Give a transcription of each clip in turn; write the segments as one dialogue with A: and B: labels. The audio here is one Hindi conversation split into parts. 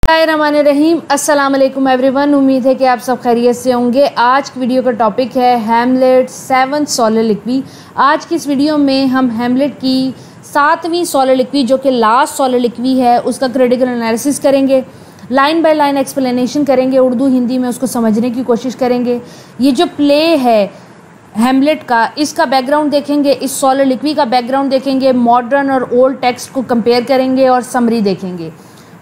A: रहीम अस्सलाम वालेकुम एवरीवन। उम्मीद है कि आप सब खैरियत से होंगे। आज की वीडियो का टॉपिक है हैमलेट 7th सोलिलोक्वी। आज की इस वीडियो में हम हैमलेट की 7वीं सोलिलोक्वी जो कि लास्ट सोलिलोक्वी है उसका क्रिटिकल एनालिसिस करेंगे, लाइन बाय लाइन एक्सप्लेनेशन करेंगे, उर्दू हिंदी में उसको समझने की कोशिश करेंगे। ये जो प्ले है हैमलेट का, इसका बैकग्राउंड देखेंगे, इस सोलिलोक्वी का बैकग्राउंड देखेंगे, मॉडर्न और ओल्ड टेक्स्ट को कंपेयर करेंगे और समरी देखेंगे।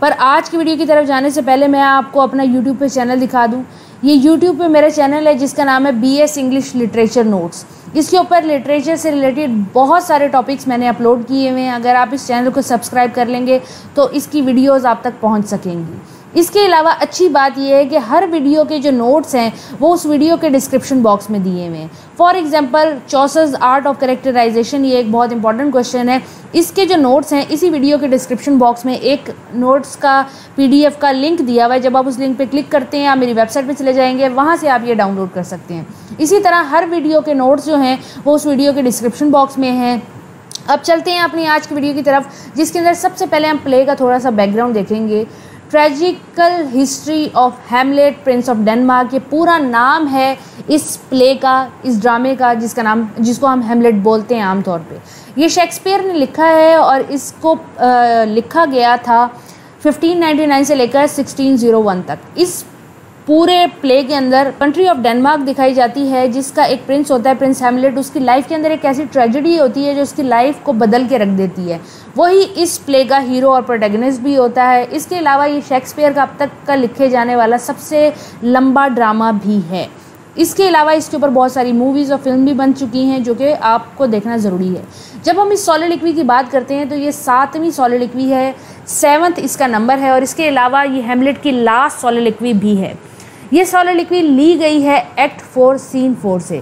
A: पर आज की वीडियो की तरफ जाने से पहले मैं आपको अपना यूट्यूब पे चैनल दिखा दूं। ये यूट्यूब पे मेरा चैनल है जिसका नाम है BS इंग्लिश लिटरेचर नोट्स। इसके ऊपर लिटरेचर से रिलेटेड बहुत सारे टॉपिक्स मैंने अपलोड किए हुए हैं। अगर आप इस चैनल को सब्सक्राइब कर लेंगे तो इसकी वीडियोज़ आप तक पहुँच सकेंगी। इसके अलावा अच्छी बात यह है कि हर वीडियो के जो नोट्स हैं वो उस वीडियो के डिस्क्रिप्शन बॉक्स में दिए हुए हैं। For example Chaucer's art of characterization, ये एक बहुत इंपॉर्टेंट क्वेश्चन है। इसके जो नोट्स हैं इसी वीडियो के डिस्क्रिप्शन बॉक्स में एक नोट्स का PDF का लिंक दिया हुआ है। जब आप उस लिंक पे क्लिक करते हैं आप मेरी वेबसाइट पे चले जाएंगे, वहाँ से आप ये डाउनलोड कर सकते हैं। इसी तरह हर वीडियो के नोट्स जो हैं वो उस वीडियो के डिस्क्रिप्शन बॉक्स में हैं। अब चलते हैं अपनी आज की वीडियो की तरफ, जिसके अंदर सबसे पहले हम प्ले का थोड़ा सा बैकग्राउंड देखेंगे। Tragical history of Hamlet prince of Denmark, ये पूरा नाम है इस प्ले का, इस ड्रामे का, जिसको हम हैमलेट बोलते हैं आमतौर पे। ये शेक्सपियर ने लिखा है और इसको लिखा गया था 1599 से लेकर 1601 तक। इस पूरे प्ले के अंदर कंट्री ऑफ डेनमार्क दिखाई जाती है जिसका एक प्रिंस होता है, प्रिंस हैमलेट। उसकी लाइफ के अंदर एक ऐसी ट्रेजेडी होती है जो उसकी लाइफ को बदल के रख देती है। वही इस प्ले का हीरो और प्रोटैगनिस्ट भी होता है। इसके अलावा ये शेक्सपियर का अब तक का लिखे जाने वाला सबसे लंबा ड्रामा भी है। इसके अलावा इसके ऊपर बहुत सारी मूवीज़ और फिल्म भी बन चुकी हैं जो कि आपको देखना ज़रूरी है। जब हम इस सोलिलोक्वी की बात करते हैं तो ये 7वीं सोलिलोक्वी है, 7th इसका नंबर है। और इसके अलावा ये हैमलेट की लास्ट सोलिलोक्वी भी है। ये सोलिलोक्वी ली गई है एक्ट 4 सीन 4 से।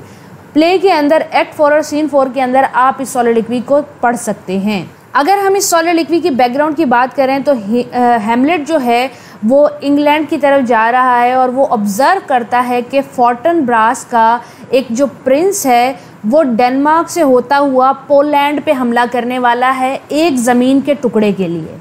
A: प्ले के अंदर एक्ट 4 और सीन 4 के अंदर आप इस सोलिलोक्वी को पढ़ सकते हैं। अगर हम इस सोलिलोक्वी की बैकग्राउंड की बात करें तो हैमलेट जो है वो इंग्लैंड की तरफ जा रहा है और वो ऑब्ज़र्व करता है कि फॉर्टनब्रास का एक जो प्रिंस है वो डेनमार्क से होता हुआ पोलैंड पे हमला करने वाला है एक ज़मीन के टुकड़े के लिए।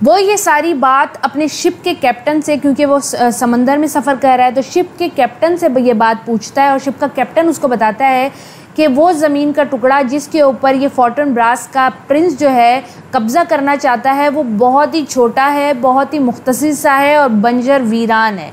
A: वो ये सारी बात अपने शिप के कैप्टन से, क्योंकि वो समंदर में सफ़र कर रहा है, तो शिप के कैप्टन से ये बात पूछता है और शिप का कैप्टन उसको बताता है कि वो ज़मीन का टुकड़ा जिसके ऊपर ये फॉर्टनब्रास का प्रिंस जो है कब्ज़ा करना चाहता है वो बहुत ही छोटा है, बहुत ही मुख्तसर सा है और बंजर वीरान है।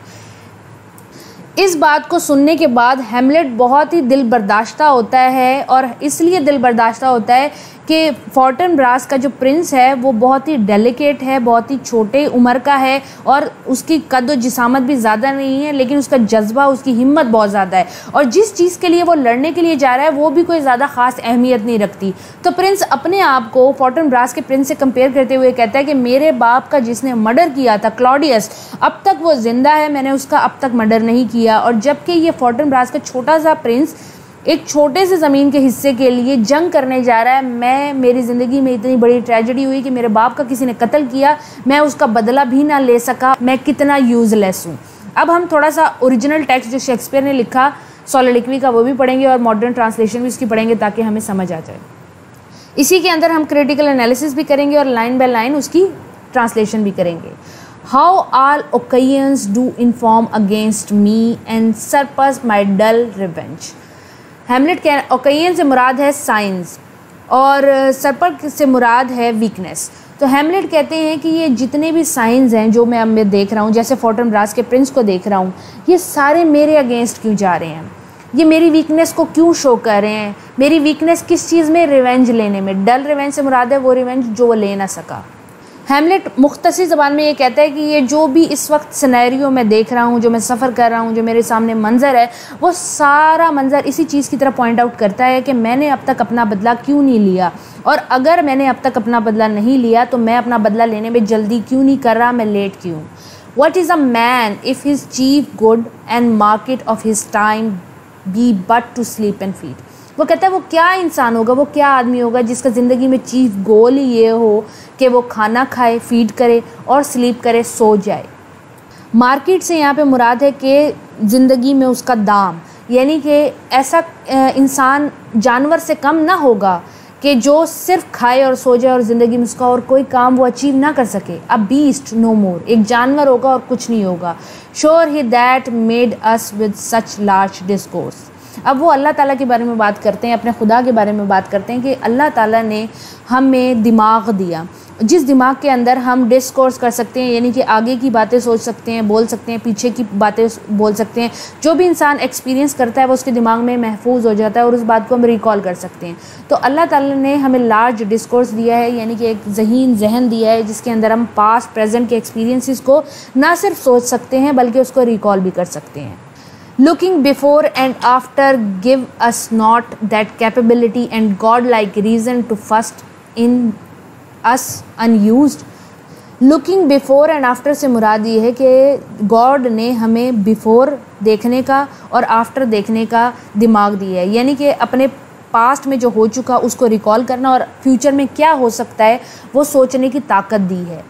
A: इस बात को सुनने के बाद हैमलेट बहुत ही दिल बर्दाश्ता होता है और इसलिए दिल बर्दाश्ता होता है कि फॉर्टनब्रास का जो प्रिंस है वो बहुत ही डेलिकेट है, बहुत ही छोटे उम्र का है और उसकी कद और जिसामत भी ज़्यादा नहीं है, लेकिन उसका जज्बा, उसकी हिम्मत बहुत ज़्यादा है और जिस चीज़ के लिए वो लड़ने के लिए जा रहा है वो भी कोई ज़्यादा ख़ास अहमियत नहीं रखती। तो प्रिंस अपने आप को फॉर्टनब्रास के प्रिंस से कंपेयर करते हुए कहता है कि मेरे बाप का जिसने मर्डर किया था क्लॉडियस, अब तक वो ज़िंदा है, मैंने उसका अब तक मर्डर नहीं किया। और जबकि ये फॉर्टनब्रास का छोटा सा प्रिंस एक छोटे से ज़मीन के हिस्से के लिए जंग करने जा रहा है। मेरी ज़िंदगी में इतनी बड़ी ट्रेजेडी हुई कि मेरे बाप का किसी ने कत्ल किया, मैं उसका बदला भी ना ले सका, मैं कितना यूज़लेस हूँ। अब हम थोड़ा सा ओरिजिनल टेक्स्ट जो शेक्सपियर ने लिखा सोलिलोक्वी का वो भी पढ़ेंगे और मॉडर्न ट्रांसलेशन भी उसकी पढ़ेंगे ताकि हमें समझ आ जाए। इसी के अंदर हम क्रिटिकल एनालिसिस भी करेंगे और लाइन बाय लाइन उसकी ट्रांसलेशन भी करेंगे। How all occasions do inform against me and surpass my dull revenge। Hamlet के ओकेजन से मुराद है साइंस और सरपर से मुराद है वीकनेस। तो हैमलेट कहते हैं कि ये जितने भी साइंस हैं जो मैं अब मैं देख रहा हूँ, जैसे फॉर्टनब्रास के प्रिंस को देख रहा हूँ, ये सारे मेरे अगेंस्ट क्यों जा रहे हैं, ये मेरी वीकनेस को क्यों शो कर रहे हैं। मेरी वीकनेस किस चीज़ में, रिवेंज लेने में। डल रिवेंज से मुराद है वो रिवेंज जो वो ले ना सका। हैमलेट मुख्तसर ज़बान में ये कहता है कि ये जो भी इस वक्त सिनेरियो में देख रहा हूँ, जो मैं सफ़र कर रहा हूँ, जो मेरे सामने मंज़र है, वो सारा मंज़र इसी चीज़ की तरफ पॉइंट आउट करता है कि मैंने अब तक अपना बदला क्यों नहीं लिया, और अगर मैंने अब तक अपना बदला नहीं लिया तो मैं अपना बदला लेने में जल्दी क्यों नहीं कर रहा, मैं लेट क्यों। What is a man if his chief good and market of his time be but to sleep and feed। वो कहता है वो क्या इंसान होगा, वो क्या आदमी होगा जिसका ज़िंदगी में चीफ गोल ही ये हो कि वो खाना खाए, फीड करे और स्लीप करे, सो जाए। मार्केट से यहाँ पे मुराद है कि ज़िंदगी में उसका दाम, यानी कि ऐसा इंसान जानवर से कम ना होगा कि जो सिर्फ खाए और सो जाए और ज़िंदगी में उसका और कोई काम वो अचीव ना कर सके। अ बीस्ट नो मोर, एक जानवर होगा और कुछ नहीं होगा। Sure he that made us with such large discourse. अब वो अल्लाह ताला के बारे में बात करते हैं, अपने खुदा के बारे में बात करते हैं कि अल्लाह ताला ने हमें दिमाग दिया, जिस दिमाग के अंदर हम डिस्कोर्स कर सकते हैं, यानी कि आगे की बातें सोच सकते हैं, बोल सकते हैं, पीछे की बातें बोल सकते हैं। जो भी इंसान एक्सपीरियंस करता है वो उसके दिमाग में महफूज हो जाता है और उस बात को हम रिकॉल कर सकते हैं। तो अल्लाह ताला ने हमें लार्ज डिस्कोर्स दिया है, यानी कि एक ज़हीन जहन दिया है जिसके अंदर हम पास्ट प्रेजेंट के एक्सपीरियंसिस को ना सिर्फ सोच सकते हैं बल्कि उसको रिकॉल भी कर सकते हैं। Looking before and after give us not that capability and God-like reason to first in us unused। Looking before and after से मुराद ये है कि गॉड ने हमें बिफोर देखने का और आफ्टर देखने का दिमाग दिया है, यानी कि अपने पास्ट में जो हो चुका उसको रिकॉल करना और फ्यूचर में क्या हो सकता है वो सोचने की ताकत दी है।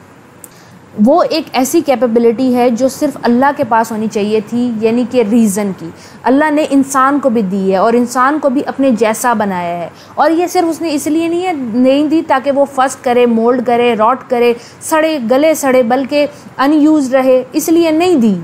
A: वो एक ऐसी कैपेबिलिटी है जो सिर्फ अल्लाह के पास होनी चाहिए थी, यानी कि रीज़न की। अल्लाह ने इंसान को भी दी है और इंसान को भी अपने जैसा बनाया है, और ये सिर्फ उसने इसलिए नहीं दी ताकि वो फर्स्ट करे, मोल्ड करे, रॉट करे, सड़े गले सड़े, बल्कि अनयूज रहे, इसलिए नहीं दी।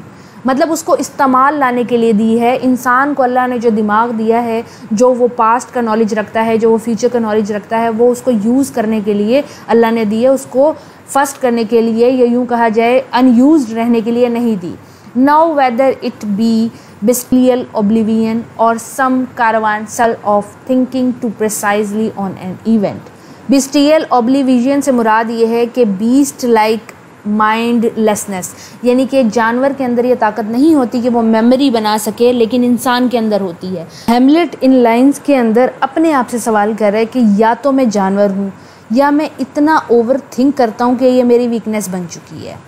A: मतलब उसको इस्तेमाल लाने के लिए दी है। इंसान को अल्लाह ने जो दिमाग दिया है, जो वो पास्ट का नॉलेज रखता है, जो वो फ्यूचर का नॉलेज रखता है, वो उसको यूज़ करने के लिए अल्लाह ने दी है, उसको फर्स्ट करने के लिए, या यूँ कहा जाए अनयूज्ड रहने के लिए नहीं दी। Now whether it be bestial oblivion or some caravanseral of thinking to precisely on an event। bestial oblivion से मुराद ये है कि beast like माइंडलेसनेस, यानी कि जानवर के अंदर ये ताकत नहीं होती कि वो मेमोरी बना सके, लेकिन इंसान के अंदर होती है। हैमलेट इन लाइंस के अंदर अपने आप से सवाल कर रहा है कि या तो मैं जानवर हूँ या मैं इतना ओवर थिंक करता हूँ कि ये मेरी वीकनेस बन चुकी है।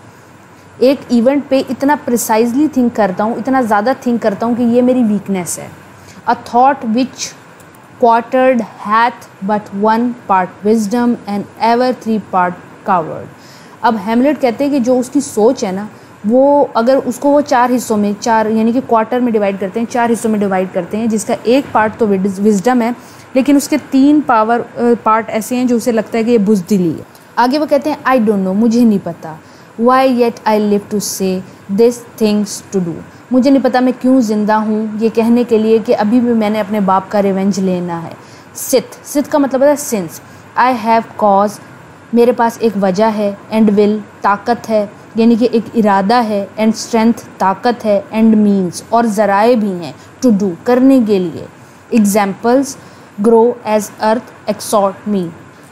A: एक इवेंट पे इतना प्रिसाइजली थिंक करता हूँ, इतना ज़्यादा थिंक करता हूँ कि ये मेरी वीकनेस है। A thought which quartered hath but 1 part wisdom and ever 3 part coward. अब हैमलेट कहते हैं कि जो उसकी सोच है ना, वो अगर उसको वो 4 हिस्सों में, 4 यानी कि क्वार्टर में डिवाइड करते हैं, 4 हिस्सों में डिवाइड करते हैं, जिसका एक पार्ट तो विजडम है, लेकिन उसके 3 पार्ट ऐसे हैं जो उसे लगता है कि ये बुज़दिली है। आगे वो कहते हैं आई डोंट नो, मुझे नहीं पता। Why yet I live to say this things to do, मुझे नहीं पता मैं क्यों ज़िंदा हूँ ये कहने के लिए कि अभी भी मैंने अपने बाप का रिवेंज लेना है। सिथ का मतलब है सिंस। आई हैव कॉज, मेरे पास एक वजह है, एंड विल ताकत है, यानी कि एक इरादा है, एंड स्ट्रेंथ ताकत है, एंड मीन्स और ज़राए भी हैं, टू डू करने के लिए। एग्जाम्पल्स ग्रो एज अर्थ एक्सॉर्ट मी,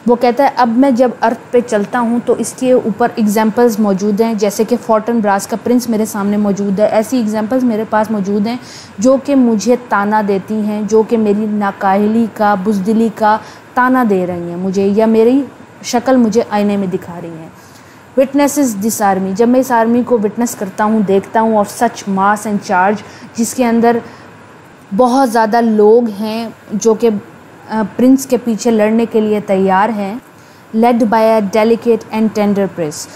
A: वो कहता है अब मैं जब अर्थ पे चलता हूँ तो इसके ऊपर एग्जाम्पल्स मौजूद हैं, जैसे कि फोर्टनब्रास का प्रिंस मेरे सामने मौजूद है। ऐसी एग्जाम्पल्स मेरे पास मौजूद हैं जो कि मुझे ताना देती हैं, जो कि मेरी नाकाहिली का, बुज़दिली का ताना दे रही हैं मुझे, या मेरी शक्ल मुझे आईने में दिखा रही हैं। विटनेसेस दिस आर्मी, जब मैं इस आर्मी को विटनेस करता हूँ, देखता हूँ, of such mass and charge, जिसके अंदर बहुत ज़्यादा लोग हैं जो कि प्रिंस के पीछे लड़ने के लिए तैयार हैं। Led by a delicate and tender Prince,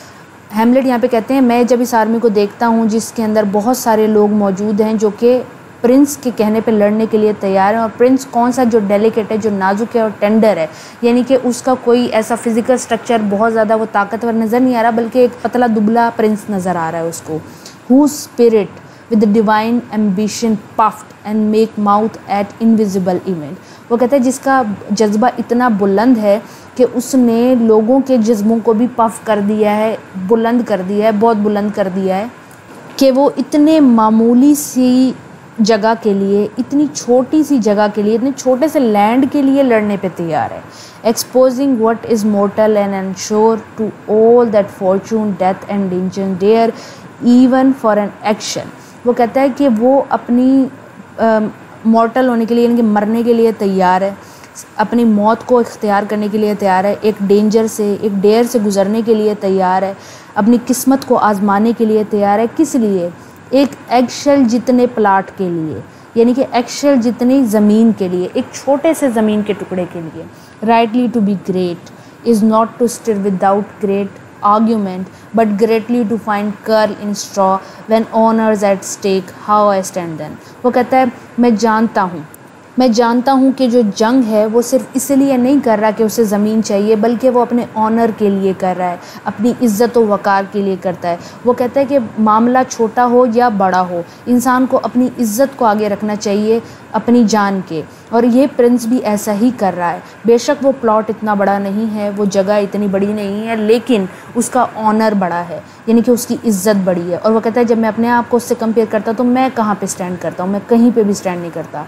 A: Hamlet यहाँ पे कहते हैं मैं जब इस आर्मी को देखता हूँ जिसके अंदर बहुत सारे लोग मौजूद हैं जो कि प्रिंस के कहने पे लड़ने के लिए तैयार हैं, और प्रिंस कौन सा, जो डेलिकेट है, जो नाजुक है और टेंडर है, यानी कि उसका कोई ऐसा फिजिकल स्ट्रक्चर बहुत ज़्यादा वो ताकतवर नज़र नहीं आ रहा, बल्कि एक पतला दुबला प्रिंस नज़र आ रहा है उसको। Who spirit with divine ambition puffed and make mouth at invisible event, वो कहता है जिसका जज्बा इतना बुलंद है कि उसने लोगों के जज्बों को भी पफ कर दिया है, बुलंद कर दिया है, बहुत बुलंद कर दिया है, कि वो इतने मामूली सी जगह के लिए, इतनी छोटी सी जगह के लिए, इतने छोटे से लैंड के लिए लड़ने पे तैयार है। Exposing what is mortal and ensure to all that fortune death and danger dare even for an action, वो कहता है कि वो अपनी मॉर्टल होने के लिए, यानी कि मरने के लिए तैयार है, अपनी मौत को इख्तियार करने के लिए तैयार है, एक डेंजर से, एक डेयर से गुजरने के लिए तैयार है, अपनी किस्मत को आजमाने के लिए तैयार है। किस लिए? एक एगशेल जितने प्लाट के लिए, यानी कि एगशेल जितनी ज़मीन के लिए, एक छोटे से ज़मीन के टुकड़े के लिए। Rightly to be great is not to stir without great argument but greatly to find curl in straw when honors at stake how I stand then, वो कहता है मैं जानता हूँ मैं जानता हूँ कि जो जंग है वो सिर्फ इसलिए नहीं कर रहा कि उसे ज़मीन चाहिए, बल्कि वो अपने ऑनर के लिए कर रहा है, अपनी इज़्ज़त व वक़ार के लिए करता है। वो कहता है कि मामला छोटा हो या बड़ा हो, इंसान को अपनी इज़्ज़त को आगे रखना चाहिए अपनी जान के, और ये प्रिंस भी ऐसा ही कर रहा है। बेशक वो प्लॉट इतना बड़ा नहीं है, वो जगह इतनी बड़ी नहीं है, लेकिन उसका ऑनर बड़ा है, यानी कि उसकी इज़्ज़त बड़ी है। और वो कहता है जब मैं अपने आप को उससे कंपेयर करता तो मैं कहाँ पे स्टैंड करता हूँ, मैं कहीं पे भी स्टैंड नहीं करता।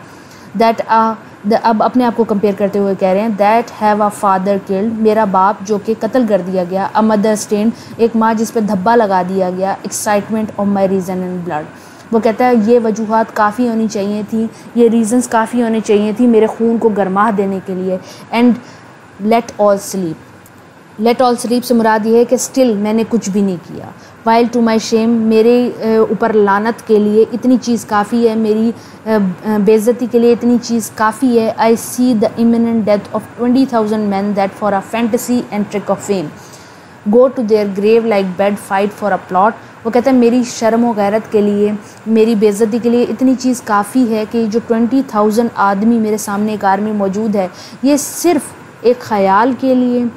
A: अब अपने आप को कंपेयर करते हुए कह रहे हैं that have a father killed, मेरा बाप जो कि कत्ल कर दिया गया, अ मदर स्टेन, एक माँ जिस पे धब्बा लगा दिया गया, excitement of my reason and blood. वो कहता है ये वजूहात काफ़ी होनी चाहिए थी, ये रीज़न्स काफ़ी होनी चाहिए थी मेरे खून को गरमा देने के लिए। And let all sleep, let all sleep से मुराद ये है कि स्टिल मैंने कुछ भी नहीं किया। वाइल टू माई शेम, मेरे ऊपर लानत के लिए इतनी चीज़ काफ़ी है, मेरी बेइज्जती के लिए इतनी चीज़ काफ़ी है। I see the imminent death of 20,000 men that for a fantasy and trick of fame go to their grave like bed fight for a plot. वो कहता है मेरी शर्म व गैरत के लिए, मेरी बेइज्जती के लिए इतनी चीज़ काफ़ी है कि जो 20,000 आदमी मेरे सामने एक आर्मी मौजूद है, ये सिर्फ़ एक ख़याल के लिए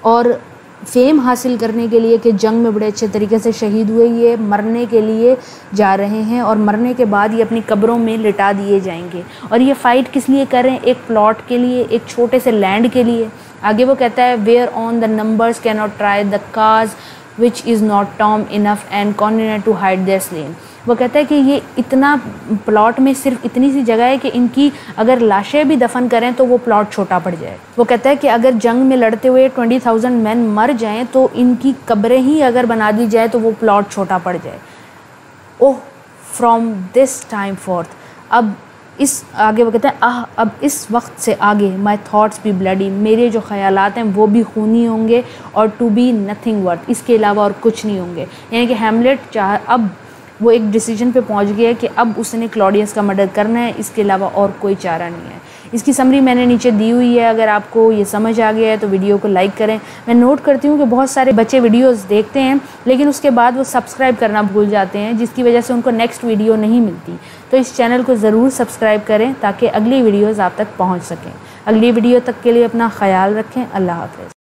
A: और फेम हासिल करने के लिए कि जंग में बड़े अच्छे तरीके से शहीद हुए, ये मरने के लिए जा रहे हैं और मरने के बाद ये अपनी कब्रों में लिटा दिए जाएंगे। और ये फ़ाइट किस लिए कर रहे हैं? एक प्लॉट के लिए, एक छोटे से लैंड के लिए। आगे वो कहता है where on the numbers can not try the cause which is not tomb enough and continue to hide their slain. वो कहता है कि ये इतना प्लॉट में सिर्फ इतनी सी जगह है कि इनकी अगर लाशें भी दफन करें तो वो प्लॉट छोटा पड़ जाए। वो कहता है कि अगर जंग में लड़ते हुए 20,000 मैन मर जाएं तो इनकी कब्रें ही अगर बना दी जाए तो वो प्लॉट छोटा पड़ जाए। ओह फ्रॉम दिस टाइम फोर्थ, अब इस आगे वो कहते हैं अब इस वक्त से आगे माई थाट्स बी ब्लडी, मेरे जो ख्यालात हैं वो भी खूनी होंगे, और टू बी नथिंग वर्थ, इसके अलावा और कुछ नहीं होंगे। यानी कि हैमलेट अब वो एक डिसीजन पे पहुंच गया है कि अब उसने क्लॉडियस का मर्डर करना है, इसके अलावा और कोई चारा नहीं है। इसकी समरी मैंने नीचे दी हुई है, अगर आपको ये समझ आ गया है तो वीडियो को लाइक करें। मैं नोट करती हूँ कि बहुत सारे बच्चे वीडियोस देखते हैं लेकिन उसके बाद वो सब्सक्राइब करना भूल जाते हैं, जिसकी वजह से उनको नेक्स्ट वीडियो नहीं मिलती। तो इस चैनल को ज़रूर सब्सक्राइब करें ताकि अगली वीडियोज़ आप तक पहुँच सकें। अगली वीडियो तक के लिए अपना ख्याल रखें। अल्लाह हाफ़िज़।